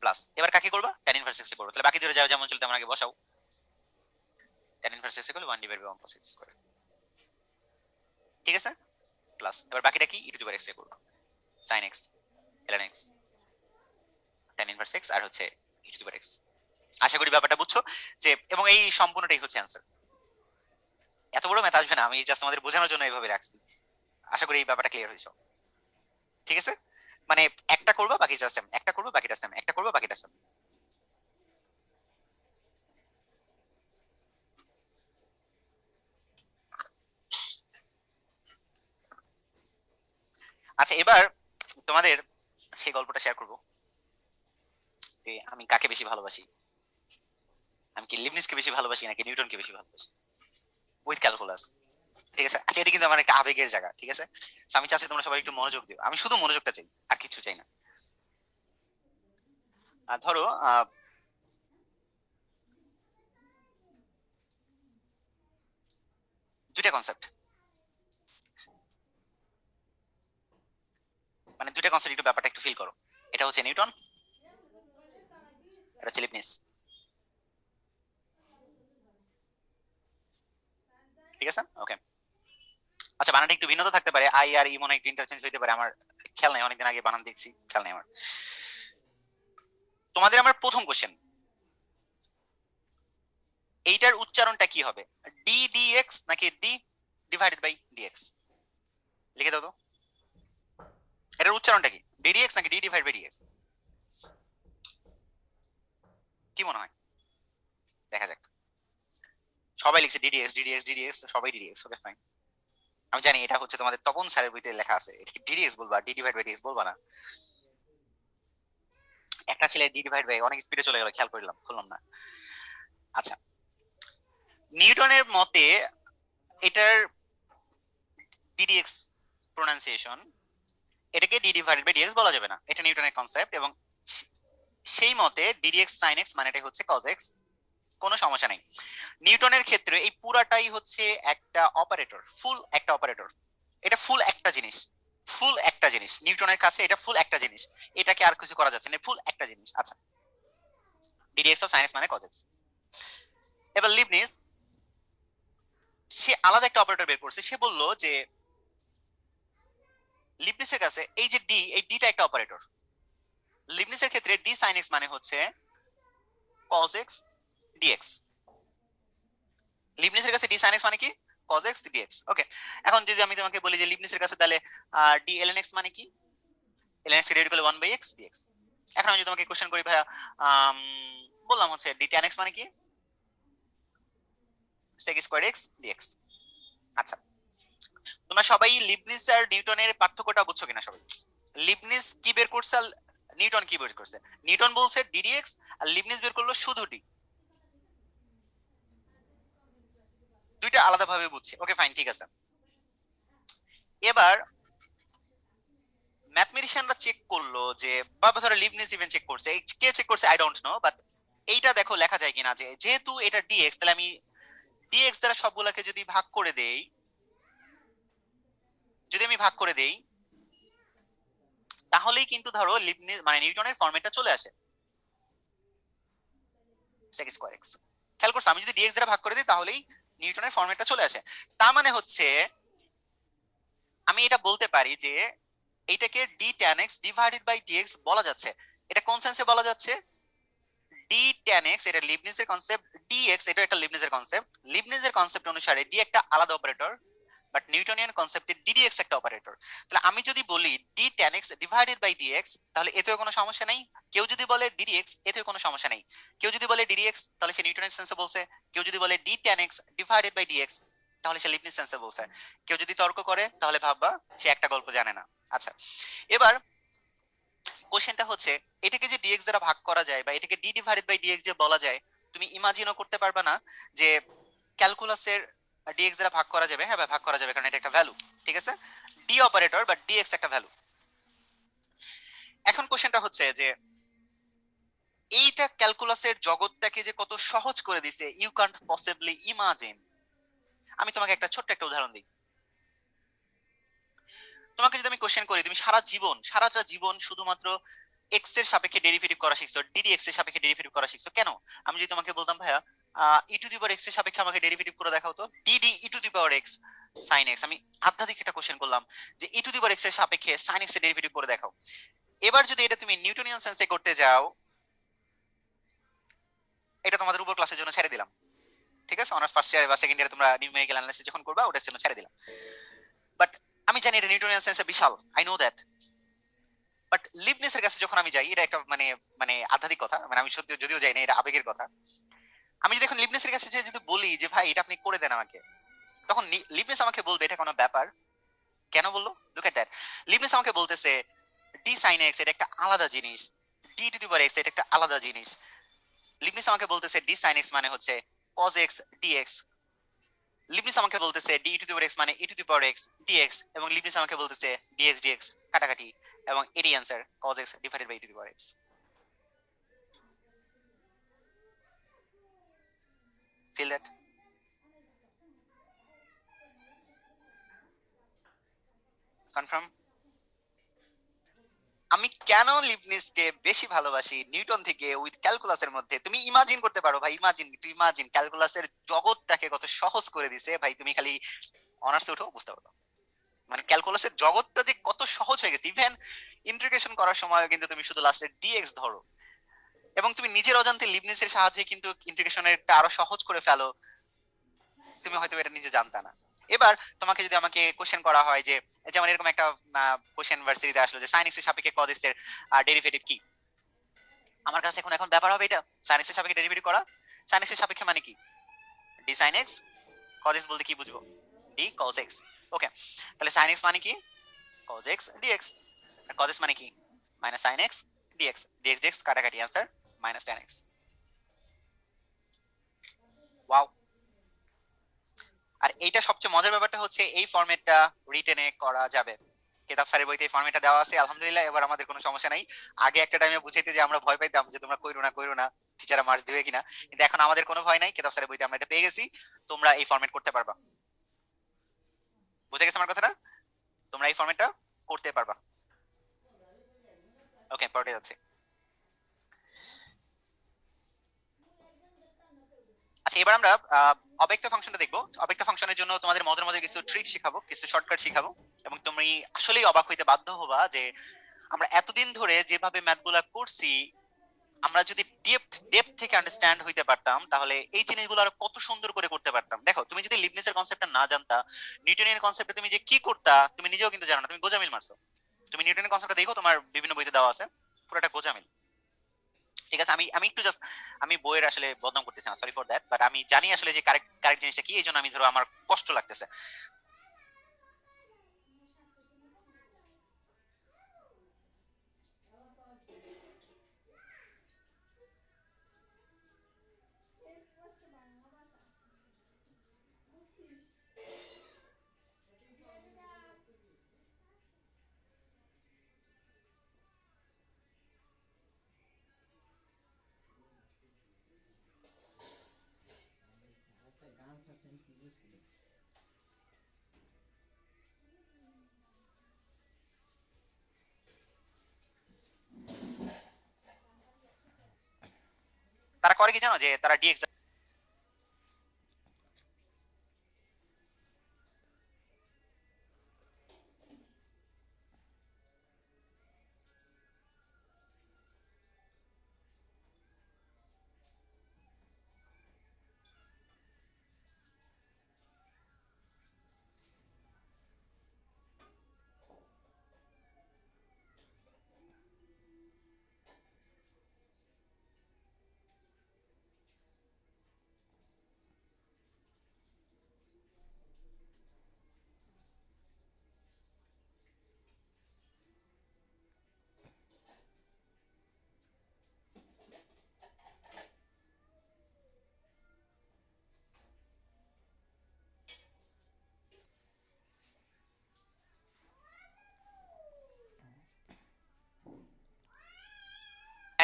প্লাস এবার কাকে করবা? tan ইনভার্স x এ করবা। তাহলে বাকি দুটো যা যেমন ছিল তেমন আগে বসাও। tan ইনভার্স x করলে 1/1 cos x স্কয়ার, ঠিক আছে, প্লাস এবার বাকিটা কি e to the power x এ করবা sin x ln x tan inverse x আর হচ্ছে e to the power x। আশা করি ব্যাপারটা বুঝছো যে, এবং এই সম্পূর্ণটাই হচ্ছে অ্যান্সার। এত বড় ম্যাথ আসবে না, আমি জাস্ট আমাদের বোঝানোর জন্য এইভাবে রাখছি। আশা করি এই ব্যাপারটা ক্লিয়ার হয়েছে, ঠিক আছে? মানে একটা করবা বাকিটা সেম, একটা করবা বাকিটা সেম, একটা করবা বাকিটা সেম। আচ্ছা এবার তোমাদের সেই গল্পটা শেয়ার করবো যে আমি কাকে বেশি ভালোবাসি। আমি কি লিবনিজকে বেশি ভালোবাসি নাকি নিউটনকে বেশি ভালোবাসি, উইথ ক্যালকুলাস। ঠিক আছে, আচ্ছা এটা কিন্তু আমার একটা আবেগের জায়গা, ঠিক আছে? So আমি চাচ্ছি তোমরা সবাই একটু মনোযোগ দিও, আমি শুধু মনোযোগটা চাই, আর কিছু চাই না। ধরো দুইটা কনসেপ্ট, মানে দুইটা কনসেপ্ট একটু ব্যাপারটা একটু ফিল করো। এটা হচ্ছে নিউটন, এটা হচ্ছে লিবনিজ, ঠিক আছে? ওকে, আচ্ছা বানানটা একটু ভিন্নতা থাকতে পারে, আই আর ই মনে একটু ইন্টারচেঞ্জ হইতে পারে, আমার খেয়াল নাই, অনেকদিন আগে বানান দেখছি, খেয়াল নাই আমার। তোমাদের আমার প্রথম কোশ্চেন, এইটার উচ্চারণটা কি হবে? ডি ডি এক্স নাকি ডি ডিভাইডেড বাই ডিএক্স? লিখে দাও তো, এটার উচ্চারণটা কি? ডিডিএক্স নাকি ডি ডিভাইড বাই ডিএক্স? কি মনে হয়? দেখা যাক। সবাই লিখছে ডিডিএক্স ডিডিএক্স ডিডিএক্স, সবাই ডিডিএক্স, ওকে ফাইন। আমি জানি এটা হচ্ছে তোমাদের তপন স্যারের বইতে লেখা আছে, ডিডিএক্স বলবা, ডি ডিভাইড বাই ডিএক্স বলবা না। একটা ছেলে ডি ডিভাইড বাই অনেক স্পিডে চলে গেল, খেয়াল করলাম, করলাম না। আচ্ছা নিউটনের মতে এটার ডিডিএক্স প্রোনাউন্সিয়েশন, এটাকে ডি ডিভাইডেড বাই ডিএক্স বলা যাবে না, এটা নিউটনের কনসেপ্ট, এবং সেই মতে ডিডিএক্স সাইন এক্স মানে এটা হচ্ছে কজ এক্স, কোনো সমস্যা নেই। নিউটনের ক্ষেত্রে এই পুরাটাই হচ্ছে একটা অপারেটর, ফুল একটা অপারেটর, এটা ফুল একটা জিনিস, ফুল একটা জিনিস নিউটনের কাছে, এটা ফুল একটা জিনিস, এটাকে আর কিছু করা যাচ্ছে না, ফুল একটা জিনিস। আচ্ছা ডিডিএক্স অফ সাইন এক্স মানে কজ এক্স। এবার লিবনিজ সে আলাদা একটা অপারেটর বের করছে, সে বলল যে লিবনিজের কাছে এই যে ডি, এই ডিটা একটা অপারেটর। লিবনিজের ক্ষেত্রে ডি সাইন এক্স মানে হচ্ছে cos x dx, লিবনিজের কাছে ডি সাইন এক্স মানে কি? cos x dx। ওকে, এখন যদি আমি তোমাকে বলি যে লিবনিজের কাছে তাহলে ডি ln x মানে কি? ln x ডিভাইড করলে 1/x dx। এখন আমি যদি তোমাকে কোশ্চেন করি ভাইয়া, বললাম হচ্ছে ডি tan x মানে কি? sec square x dx। আচ্ছা তোমরা সবাই লিবনিজ আর নিউটনের পার্থক্যটা বুঝছো কিনা সবাই? লিবনিজ কি বের করছে আর নিউটন কি বের করছে? নিউটন বলছে ddx আর লিবনিজ বের করলো শুধু ডি, দুইটা আলাদা ভাবে বুঝছি, ওকে ফাইন, ঠিক আছে। এবার ম্যাথমেটিশিয়ানরা চেক করলো যে, বা ধরো লিবনিজ ইভেন চেক করছে, কে চেক করছে আই ডোন্ট নো, বাট এইটা দেখো লেখা যায় কিনা যে যেহেতু এটা ডিএক্স, তাহলে আমি ডিএক্স দ্বারা সবগুলোকে যদি ভাগ করে দেই, যদি আমি ভাগ করে দেই তাহলেই কিন্তু ধরো লিবনিজ মানে নিউটনের ফরম্যাটটা চলে আসে। sec square x। খেয়াল করছো আমি যদি dx দ্বারা ভাগ করে দিই তাহলেই নিউটনের ফর্মেটটা চলে আসে। তার মানে হচ্ছে আমি এটা বলতে পারি যে এইটাকে d tan x divided by dx বলা যাচ্ছে। এটা কোন সেন্সে বলা যাচ্ছে? d tan x এটা লিবনিজের কনসেপ্ট, dx এটা একটা লিবনিজের কনসেপ্ট। লিবনিজের কনসেপ্ট অনুসারে d একটা আলাদা অপারেটর, বাট নিউটনিয়ান কনসেপ্টে ddx একটা অপারেটর। তাহলে আমি যদি বলি d tan x divided by dx তাহলে এতেও কোনো সমস্যা নেই। কেউ যদি বলে ddx এতেও কোনো সমস্যা নেই। কেউ যদি বলে ddx তাহলে সে নিউটনের সেন্সে বলছে। কেউ যদি বলে d tan x divided by dx তাহলে সে লিবনিজ সেন্সে বলছে। কেউ যদি তর্ক করে তাহলে ভাববা সে একটা গল্প জানে না। আচ্ছা, এবার কোশ্চেনটা হচ্ছে এটাকে যে dx দ্বারা ভাগ করা যায় বা এটাকে d ডিভাইডেড বাই dx যে বলা যায়, তুমি ইমাজিনও করতে পারবে না যে ক্যালকুলাসের dx দ্বারা ভাগ করা যাবে। হ্যাঁ ভাই ভাগ করা যাবে, কারণ এটা একটা ভ্যালু, ঠিক আছে, d অপারেটর বাট dx একটা ভ্যালু। এখন কোশ্চেনটা হচ্ছে যে এইটা ক্যালকুলাসের জগৎটাকে যে কত সহজ করে দিছে, ইউ কান্ট পসিবলি ইমাজিন। আমি তোমাকে একটা ছোট্ট একটা উদাহরণ দিই। তোমাকে যদি আমি কোশ্চেন করি তুমি সারাটা জীবন শুধুমাত্র এক্স এর সাপেক্ষে ডেরিভেটিভ করা শিখছো, ডিডি এক্স এর সাপেক্ষে ডেরিভেটিভ করা শিখছো, কেন? আমি যদি তোমাকে বলতাম ভাইয়া ই টু দি পাওয়ার এক্স এর সাপেক্ষে আমাকে ডেরিভেটিভ করে দেখাও তো, dd e to the power x sine x, আমি আধ্যাত্মিক একটা কোশ্চেন করলাম যে ই টু দি পাওয়ার এক্স এর সাপেক্ষে সাইন এক্স এর ডেরিভেটিভ করে দেখাও। এবার যদি এটা তুমি নিউটনিয়ান সেন্সে করতে যাও, এটা তোমাদের উপর ক্লাসের জন্য ছেড়ে দিলাম, ঠিক আছে, অনার্স ফার্স্ট ইয়ার বা সেকেন্ড ইয়ারে তোমরা নিউমেরিক্যাল অ্যানালাইসিস যখন করবা ওটার জন্য ছেড়ে দিলাম। বাট আমি জানি এটা নিউটনিয়ান সেন্সে বিশাল, আই নো দ্যাট। বাট লিবনিসের কাছে যখন আমি যাই, এটা একটা মানে মানে আধ্যাত্মিক কথা, মানে আমি সত্যি যদিও যাই না, এটা আবেগের কথা। আমি যদি এখন লিবনিসের কাছে যে যদি বলি যে ভাই এটা আপনি করে দেন আমাকে, তখন লিবনিস আমাকে বলবে এটা কোনো ব্যাপার? কেন বললো? লুক এট দ্যাট, লিবনিস আমাকে বলতেছে ডি সাইন এক্স এটা একটা আলাদা জিনিস, D to the power x এটা একটা আলাদা জিনিস। লিবনিস আমাকে বলতেছে ডি সাইন এক্স মানে হচ্ছে কজ এক্স ডিএক্স। লিবনিস আমাকে বলতেছে d to the power x মানে e to the power x dx, এবং লিবনিস আমাকে বলতেছে ডিএক্স ডিএক্স কাটাকাটি, এবং এডি answer cos x divided by e to the power x. Feel that? Confirm? আমি কেন লিবনিসকে বেশি ভালোবাসি নিউটন থেকে উইথ ক্যালকুলাসের মধ্যে? তুমি ইমাজিন করতে পারো ভাই, ইমাজিন ক্যালকুলাসের জগৎটাকে কত সহজ করে দিছে ভাই। তুমি খালি অনার্সে উঠো বুঝতে পারো, মানে ক্যালকুলাসের জগৎটা যে কত সহজ হয়ে গেছে। ইভেন ইন্টিগ্রেশন করার সময় কিন্তু তুমি শুধু লাস্টে ডিএক্স ধরো, এবং তুমি নিজের অজান্তে লিবনিসের সাহায্যে কিন্তু ইন্টিগ্রেশনের আরো সহজ করে ফেলো, তুমি হয়তো এটা নিজে জানতা না। এবার তোমাকে যদি আমাকে কোশ্চেন করা হয় যে যেমন এরকম একটা কোশ্চেন ভার্সিটিতে আসলো যে সাইন এক্স এর সাপেক্ষে কজ এক্স এর ডেরিভেটিভ কি, আমার কাছে এখন ব্যাপার হবে এটা সাইন এক্স এর সাপেক্ষে ডেরিভেটিভ করা। সাইন এক্স এর সাপেক্ষে মানে কি? D sine x. Cos x বলতে কি বুঝবো? D cos x. ওকে, তাহলে সাইন এক্স মানে কি? Cos x dx. আর কজ এক্স মানে কি? Minus sine x dx, dx dx কাটাকাটি, answer minus tan x. Wow. আর এইটা সবচেয়ে মজার ব্যাপারটা হচ্ছে এই ফরম্যাটটা রিটেনে করা যাবে, কেতাব স্যারের বইতে এই ফরম্যাটটা দেওয়া আছে আলহামদুলিল্লাহ। এবার আমাদের কোনো সমস্যা নাই। আগে একটা টাইমে বুঝাইতে যে আমরা ভয় পাইতাম যে তোমরা কইরো না টিচাররা মার্কস দিবে কিনা, কিন্তু এখন আমাদের কোনো ভয় নাই, কেতাব স্যারের বইতে আমরা এটা পেয়ে গেছি। তোমরা এই ফরম্যাট করতে পারবা, বুঝে গেছে আমার কথাটা? তোমরা এই ফরম্যাটটা করতে পারবা। ওকে, পরে যাচ্ছে। আচ্ছা, এবার আমরা অব্যক্ত ফাংশনটা দেখবো। অব্যক্ত ফাংশনের জন্য তোমাদের মজার মজার কিছু ট্রিক শিখাবো, কিছু শর্টকাট শিখাবো, এবং তুমি আসলেই অবাক হইতে বাধ্য হবা যে আমরা এতদিন ধরে যেভাবে ম্যাথগুলা করছি, আমরা যদি ডেপথ থেকে আন্ডারস্ট্যান্ড হইতে পারতাম তাহলে এই জিনিসগুলো আরো কত সুন্দর করে করতে পারতাম। দেখো, তুমি যদি লিবনিজের কনসেপ্টটা না জানতা, নিউটনের কনসেপ্টে তুমি যে কি করতা তুমি নিজেও কিন্তু জানো না, তুমি গোজামিল মারছো। তুমি নিউটনের কনসেপ্টটা দেখো, তোমার বিভিন্ন বইতে দেওয়া আছে, পুরোটা গোজামিল। ঠিক আছে, আমি আমি একটু জাস্ট আমি বইয়ের আসলে বদনাম করতেছি না, সরি ফর দ্যাট, বাট আমি জানি আসলে যে কারেক্ট কারেক্ট জিনিসটা কি, এই জন্য আমি ধরো আমার কষ্ট লাগতেছে। তারা করে কি জানো, যে তারা ডিএক্স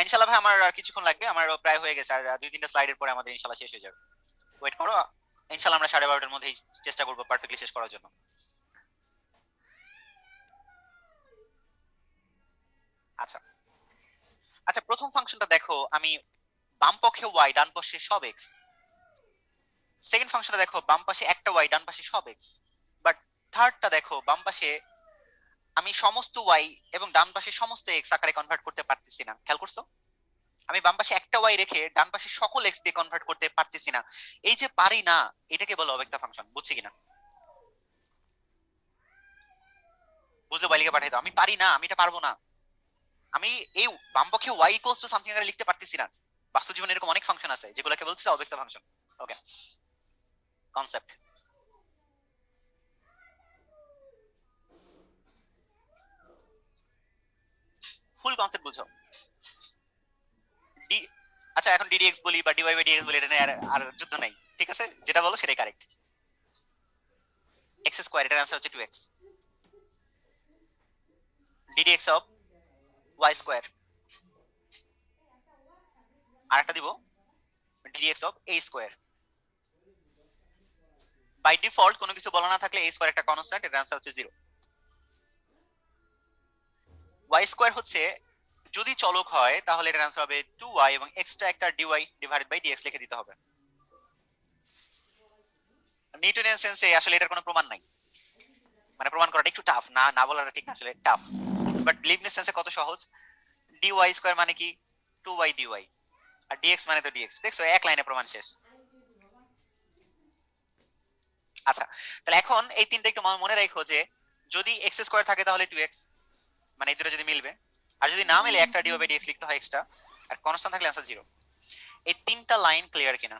ইনশাআল্লাহ ভাই আমার আর কিছুক্ষণ লাগবে, আমার প্রায় হয়ে গেছে, আর 2-3টা স্লাইডের পরে আমাদের ইনশাআল্লাহ শেষ হয়ে যাবে। ওয়েট করো, ইনশাআল্লাহ আমরা 12:30টার মধ্যেই চেষ্টা করবো পারফেক্টলি শেষ করার জন্য। আচ্ছা আচ্ছা, প্রথম ফাংশনটা দেখো, আমি বাম পক্ষে y ডান পাশে সব x। সেকেন্ড ফাংশনটা দেখো, বাম পাশে একটা y ডান পাশে সব x। বাট থার্ডটা দেখো, বাম পাশে আমি সমস্ত y এবং ডান পাশে সমস্ত x আকারে কনভার্ট করতে পারতেছি না। খেয়াল করছো, আমি বাম পাশে একটা y রেখে ডান পাশে সকল x দিয়ে কনভার্ট করতে পারতেছি না। এই যে পারি না, এটাকে বলো অব্যক্ত ফাংশন। বুঝছি কিনা? বুঝলে বাইলিকে পাঠাই দাও। আমি পারি না, আমি এটা পারবো না। আমি এই বাম পক্ষে y ইকুয়ালস টু সামথিং আকারে লিখতে পারতেছি না। বাস্তব জীবনে এরকম অনেক ফাংশন আছে যেগুলোকে বলতেছে অব্যক্ত ফাংশন। ওকে, কনসেপ্ট ফুল কনসেপ্ট বুঝো। ডি আচ্ছা, এখন ddx বলি বা dy by dx বলি, এটা নিয়ে আর যুদ্ধ নাই। ঠিক আছে, যেটা বলো সেটাই কারেক্ট। x স্কয়ার, এটার आंसर হচ্ছে 2x। ddx of y square, আরেকটা দিব ddx of a square. By default কোনো কিছু বলা না থাকলে a স্কয়ার একটা কনস্ট্যান্ট, এটার आंसर হচ্ছে 0। y স্কয়ার হচ্ছে যদি চলক হয় তাহলে এটার आंसर হবে 2y, এবং এক্সট্রা একটা dy ডিভাইডেড বাই dx লিখে দিতে হবে। নিউটনিয়ান সেন্সে আসলে এটার কোনো প্রমাণ নাই, মানে প্রমাণ করাটা একটু টাফ, না না বলাটা ঠিক না, আসলে টাফ। বাট লিবনিজ সেন্সে কত সহজ। dy স্কয়ার মানে কি 2y dy, আর dx মানে তো dx। দেখছো, এক লাইনে প্রমাণ শেষ। আচ্ছা, তাহলে এখন এই তিনটা একটু মনে রাখো যে যদি x স্কয়ার থাকে তাহলে 2x, মানে এই দুটো যদি মিলবে, আর যদি না মিলে একটা dy বাই dx লিখতে হয় এক্সট্রা, আর কনস্ট্যান্ট থাকলে आंसर 0। এই তিনটা লাইন ক্লিয়ার কিনা?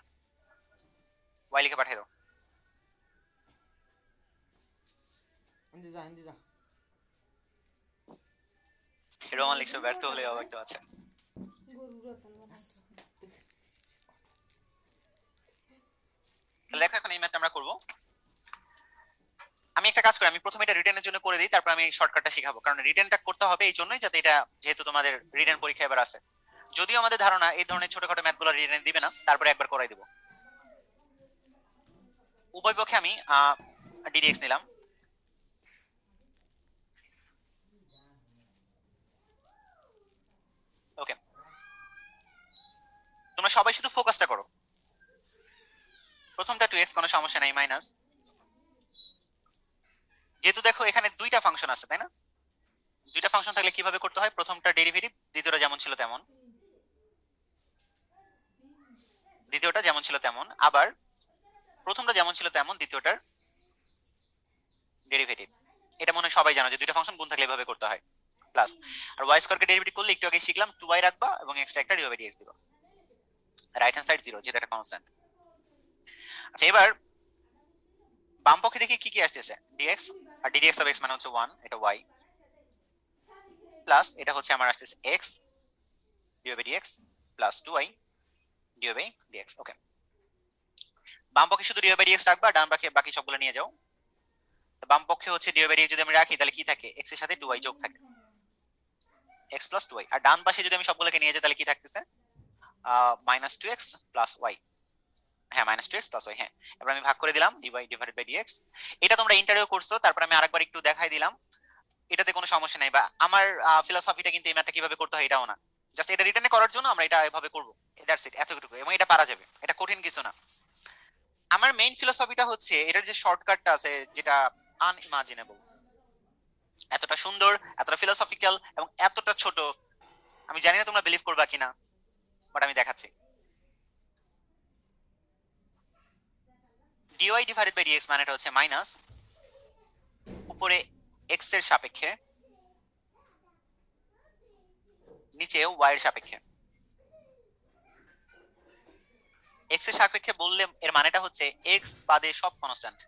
y লিখে পাঠিয়ে দাও। রোমান লিখছে ব্যর্থ হলে অব্যক্ত আছে। তাহলে দেখো, এখন এই ম্যাথটা আমরা করব। আমি একটা কাজ করি, আমি প্রথমে এটা রিটেনের জন্য করে দিই, তারপর আমি শর্টকাটটা শিখাবো। কারণ রিটেনটা করতে হবে এই জন্যই যাতে এটা, যেহেতু তোমাদের রিটেন পরীক্ষা এবার আছে, যদিও আমাদের ধারণা এই ধরনের ছোটখাটো ম্যাথগুলো রিটেন দিবে না, তারপরে একবার করাই দিব। উভয় পক্ষে আমি ddx নিলাম। ওকে, তোমরা সবাই শুধু ফোকাসটা করো। প্রথমটা 2x, কোনো সমস্যা নাই, মাইনাস। যেহেতু দেখো এখানে দুইটা ফাংশন আছে, তাই না? দুইটা ফাংশন থাকলে কিভাবে করতে হয়? প্রথমটা ডেরিভেটিভ, দ্বিতীয়টা যেমন ছিল তেমন, দ্বিতীয়টা যেমন ছিল তেমন, আবার প্রথমটা যেমন ছিল তেমন, দ্বিতীয়টার ডেরিভেটিভ। এটা মনে হয় সবাই জানো যে দুইটা ফাংশন গুণ থাকলে এভাবে করতে হয়। প্লাস, আর y স্কয়ারকে ডেরিভেটিভ করলে একটু আগে শিখলাম 2y রাখবা এবং এক্সট্রা একটা dy বাই dx দিবা। রাইট হ্যান্ড সাইড 0, যেটা একটা কনস্ট্যান্ট। আচ্ছা, এবার বাম পক্ষে দেখি কি কি আসতেছে। dx, আর ddx অফ x মানে হচ্ছে 1, এটা y, প্লাস এটা হচ্ছে আমার আসতেছে x dy by dx, plus 2y dy by dx। Okay, বাম পক্ষে শুধু dy বাই dx রাখবা, ডান পক্ষে বাকি সবগুলো নিয়ে যাও। বাম পক্ষে হচ্ছে dy বাই dx যদি আমি রাখি তাহলে কি থাকে? x এর সাথে 2y যোগ থাকে, x প্লাস 2y। আর ডান পাশে যদি আমি সবগুলোকে নিয়ে যাই তাহলে কি থাকতেছে? -2x plus y। হ্যাঁ, -2x প্লাস y। হ্যাঁ, এবার আমি ভাগ করে দিলাম dy ডিভাইডেড বাই dx। এটা তোমরা ইন্টারভিউ করছো, তারপর আমি আরেকবার একটু দেখাই দিলাম। এটাতে কোনো সমস্যা নাই, বা আমার ফিলোসফিটা কিন্তু এই ম্যাথটা কিভাবে করতে হয় এটাও না, জাস্ট এটা রিটার্নে করার জন্য আমরা এটা এভাবে করব। দ্যাটস ইট, এতটুকু, এবং এটা পারা যাবে, এটা কঠিন কিছু না। আমার মেইন ফিলোসফিটা হচ্ছে এটার যে শর্টকাটটা আছে যেটা আনইমাজিনেবল, এতটা সুন্দর, এতটা ফিলোসফিক্যাল এবং এতটা ছোট, আমি জানি না তোমরা বিলিভ করবা কিনা, বাট আমি দেখাচ্ছি। ডিওয়াই ডিভাইডেড বাই ডিএক্স মানেটা হচ্ছে মাইনাস উপরে এক্স এর সাপেক্ষে নিচে ওয়াই এর সাপেক্ষে। এক্স এর সাপেক্ষে বললে এর মানেটা হচ্ছে এক্স বাদে সব কনস্ট্যান্ট,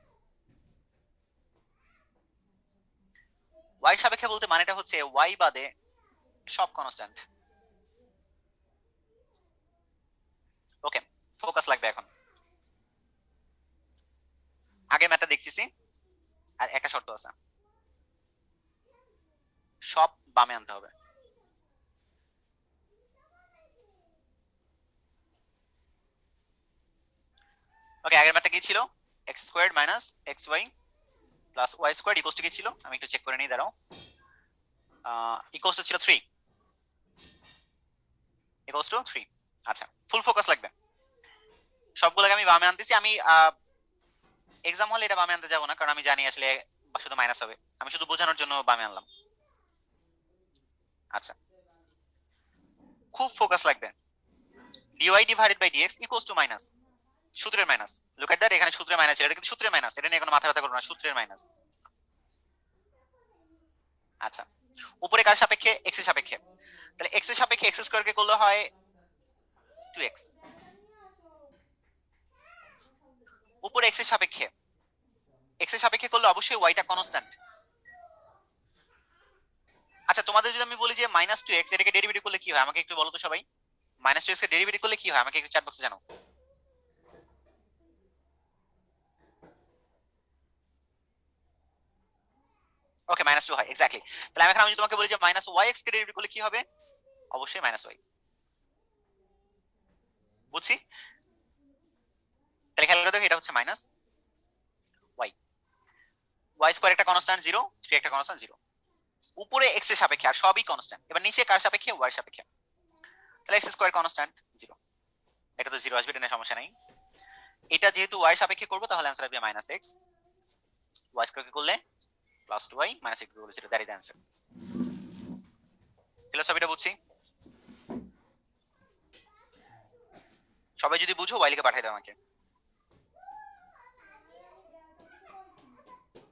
ওয়াই সাপেক্ষে বলতে মানেটা হচ্ছে ওয়াই বাদে সব কনস্ট্যান্ট। ওকে, ফোকাস লাগবে এখন। আগে ম্যাথটা দেখতেছি, আর একটা শর্ত আছে, সব বামে আনতে হবে। ওকে, আগের ম্যাথটা কি ছিল? X squared minus x y plus y squared equals to কি ছিল? আমি একটু চেক করে নিই, দাঁড়াও। ইকুয়ালস টু ছিল 3, ইকুয়ালস টু 3। আচ্ছা, ফুল ফোকাস লাগবে, সবগুলোকে আমি বামে আনতেছি। আমি এক্সাম হলে এটা বামে আনতে যাবো না, কারণ আমি জানি আসলে শুধু মাইনাস হবে, আমি শুধু বোঝানোর জন্য বামে আনলাম। আচ্ছা, খুব ফোকাস লাগবে। Dy divided by dx equals to minus, সূত্রের মাইনাস। লুক এট দ্যাট, এখানে সূত্রের মাইনাস, এটা কিন্তু সূত্রের মাইনাস, এটা নিয়ে কোনো মাথা ব্যথা করো না, সূত্রের মাইনাস। আচ্ছা, উপরে কার সাপেক্ষে? এক্স এর সাপেক্ষে। তাহলে এক্স এর সাপেক্ষে এক্স স্কয়ার কে করলে হয় 2x, উপরে এক্স এর সাপেক্ষে, এক্স এর সাপেক্ষে করলে অবশ্যই ওয়াইটা কনস্ট্যান্ট। আচ্ছা, তোমাদের যদি আমি বলি যে -2x, এটাকে ডেরিভেটিভ করলে কি হয় আমাকে একটু বলো তো সবাই। -2x কে ডেরিভেটিভ করলে কি হয় আমাকে একটু চ্যাট বক্সে জানাও। ওকে, -2 হয়, এক্স্যাক্টলি। তাহলে আমি যদি তোমাকে বলি যে -yx কে ডেরিভেটিভ করলে কি হবে, অবশ্যই -y। বুঝছি? তাহলে খেয়াল করে দেখো, এটা হচ্ছে -y, y স্কয়ার একটা কনস্ট্যান্ট 0, 3 একটা কনস্ট্যান্ট 0, উপরে x এর সাপেক্ষে আর সবই কনস্ট্যান্ট। এবার নিচে কার সাপেক্ষে? y এর সাপেক্ষে। তাহলে x স্কয়ার কনস্ট্যান্ট 0, এটা তো 0 আসবে, এটা নিয়ে সমস্যা নাই। এটা যেহেতু y এর সাপেক্ষে করব, তাহলে आंसर আসবে -x, y স্কয়ার কে করলে +2y, -x কে করলে 0, দ্যাট ইজ आंसर। ফিলোসফিটা বুঝছি? সবাই যদি বুঝো y লিখে পাঠিয়ে দাও আমাকে।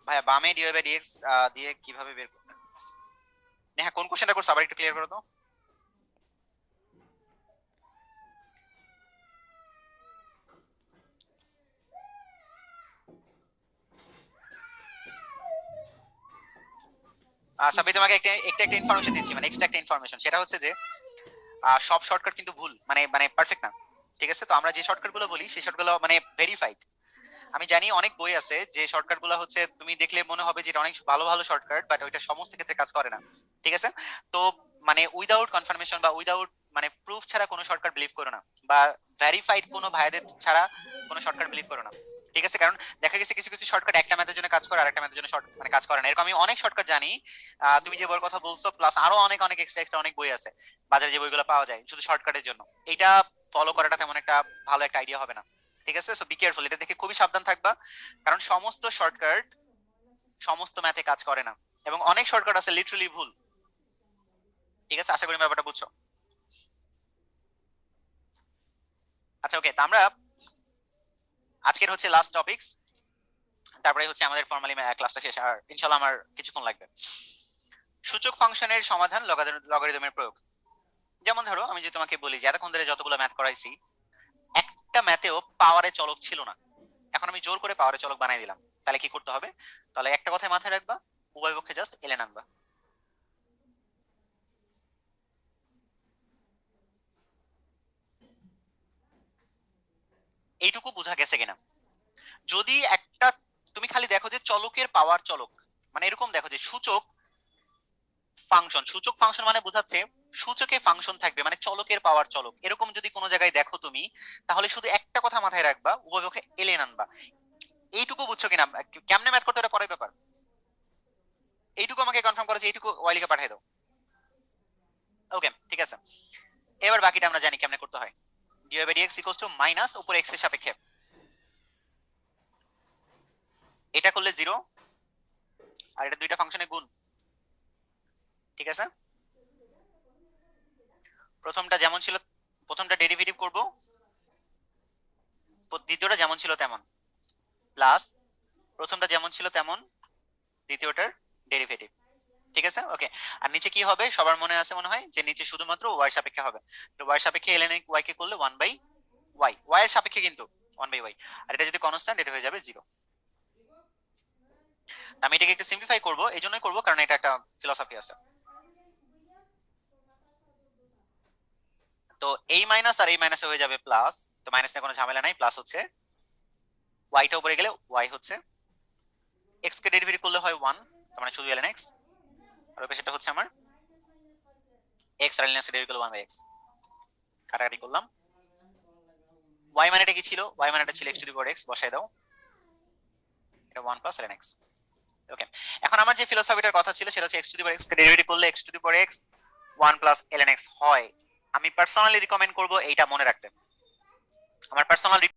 ভাইয়া, বামে dy বাই dx দিয়ে কিভাবে বের করবে? নেহা, কোন কোশ্চেনটা করছ আবার একটু ক্লিয়ার করো তো। সাবি, তোমাকে একটা ইনফরমেশন দিচ্ছি, মানে এক্সট্রা একটা ইনফরমেশন, সেটা হচ্ছে যে সব শর্টকাট কিন্তু ভুল, মানে মানে পারফেক্ট না। ঠিক আছে, তো আমরা যে শর্টকাট গুলো বলি সেই শর্টকাট গুলো মানে ভেরিফাইড। আমি জানি অনেক বই আছে যে শর্টকাট গুলো হচ্ছে তুমি দেখলে মনে হবে যে এটা অনেক ভালো ভালো শর্টকাট, বাট ওইটা সমস্ত ক্ষেত্রে কাজ করে না। ঠিক আছে, তো মানে উইদাউট কনফার্মেশন বা উইদাউট মানে প্রুফ ছাড়া কোনো শর্টকাট বিলিভ করো না, বা ভেরিফাইড কোনো ভাইদের ছাড়া কোনো শর্টকাট বিলিভ করো না। ঠিক আছে, কারণ দেখা গেছে কিছু কিছু শর্টকাট একটা ম্যাথের জন্য কাজ করে আর একটা ম্যাথের জন্য শর্ট মানে কাজ করে না। এরকম আমি অনেক শর্টকাট জানি, তুমি যে বইয়ের কথা বলছো প্লাস আরো অনেক অনেক এক্সট্রা এক্সট্রা অনেক বই আছে বাজারে, যে বইগুলো পাওয়া যায় শুধু শর্টকাটের জন্য। এটা ফলো করাটা তেমন একটা ভালো একটা আইডিয়া হবে না। ঠিক আছে, সো বি কেয়ারফুল, এটা দেখে খুবই সাবধান থাকবা, কারণ সমস্ত শর্টকাট সমস্ত ম্যাথে কাজ করে না, এবং অনেক শর্টকাট আছে লিটারালি ভুল। ঠিক আছে, আশা করি ব্যাপারটা বুঝছো। আচ্ছা, ওকে, তো আমরা আজকের হচ্ছে লাস্ট টপিকস, তারপরে হচ্ছে আমাদের ফর্মালি ক্লাসটা শেষ, আর ইনশাআল্লাহ আমার কিছুক্ষণ লাগবে। সূচক ফাংশনের সমাধান, লগারিদমের প্রয়োগ। যেমন ধরো আমি যদি তোমাকে বলি যে এতক্ষণ ধরে যতগুলো ম্যাথ করাইছি একটা ম্যাথেও পাওয়ারে চলক ছিল না, এখন আমি জোর করে পাওয়ারে চলক বানাই দিলাম, তাহলে কি করতে হবে? তাহলে একটা কথাই মাথায় রাখবা, উভয় পক্ষে জাস্ট এলেন আনবা। এইটুকু বোঝা গেছে কিনা? যদি একটা তুমি খালি দেখো যে চলকের পাওয়ার চলক, মানে এরকম দেখো যে সূচক ফাংশন, সূচক ফাংশন মানে বোঝাচ্ছে সূচকে ফাংশন থাকবে, মানে চলকের পাওয়ার চলক, এরকম যদি কোনো জায়গায় দেখো তুমি, তাহলে শুধু একটা কথা মাথায় রাখবা, উভয় পক্ষে এলেন আনবা। এইটুকু বুঝছো কিনা? কেমনে ম্যাথ করতে ওটা পরের ব্যাপার, এইটুকু আমাকে কনফার্ম করো যে এইটুকু ওয়াইলিকে পাঠিয়ে দাও। ওকে, ঠিক আছে, এবার বাকিটা আমরা জানি কেমনে করতে হয়। dy by dx equals to minus উপরে x এর সাপেক্ষে, এটা করলে 0 আর এটা দুইটা ফাংশনে গুণ, ঠিক আছে? প্রথমটা যেমন ছিল, প্রথমটা ডেরিভেটিভ করব, দ্বিতীয়টা যেমন ছিল তেমন, প্লাস প্রথমটা যেমন ছিল তেমন, দ্বিতীয়টার ডেরিভেটিভ, ঠিক আছে? ওকে, আর নিচে কি হবে সবার মনে আছে মনে হয় যে নিচে শুধুমাত্র y এর সাপেক্ষে হবে, তো y এর সাপেক্ষে ln y কে করলে 1 বাই y, y এর সাপেক্ষে কিন্তু 1 বাই y, আর এটা যদি কনস্ট্যান্ট এটা হয়ে যাবে 0। আমি এটাকে একটু সিম্পলিফাই করব, এই জন্যই করব কারণ এটা একটা ফিলোসফি আছে। তো এই মাইনাস আর এই মাইনাসে হয়ে যাবে প্লাস, তো মাইনাস নিয়ে কোনো ঝামেলা নাই, প্লাস হচ্ছে y টা উপরে গেলে y হচ্ছে, x কে ডেরিভেটিভ করলে হয় 1, তার মানে শুধু ln x, আর ওই পাশেটা হচ্ছে আমার x আর ln x কে ডেরিভেটিভ করলে 1 বাই x, কাটাকাটি করলাম। y মানেটা কি ছিল, y মানেটা ছিল x two the power x, বসায় দাও, এটা 1 প্লাস ln x। ওকে, এখন আমার যে ফিলোসফিটার কথা ছিল সেটা হচ্ছে x two the power x K derivative করলে x two the power x 1 plus ln x হয়। আমি পার্সোনালি রিকমেন্ড করব এইটা মনে রাখতে, আমার পার্সোনাল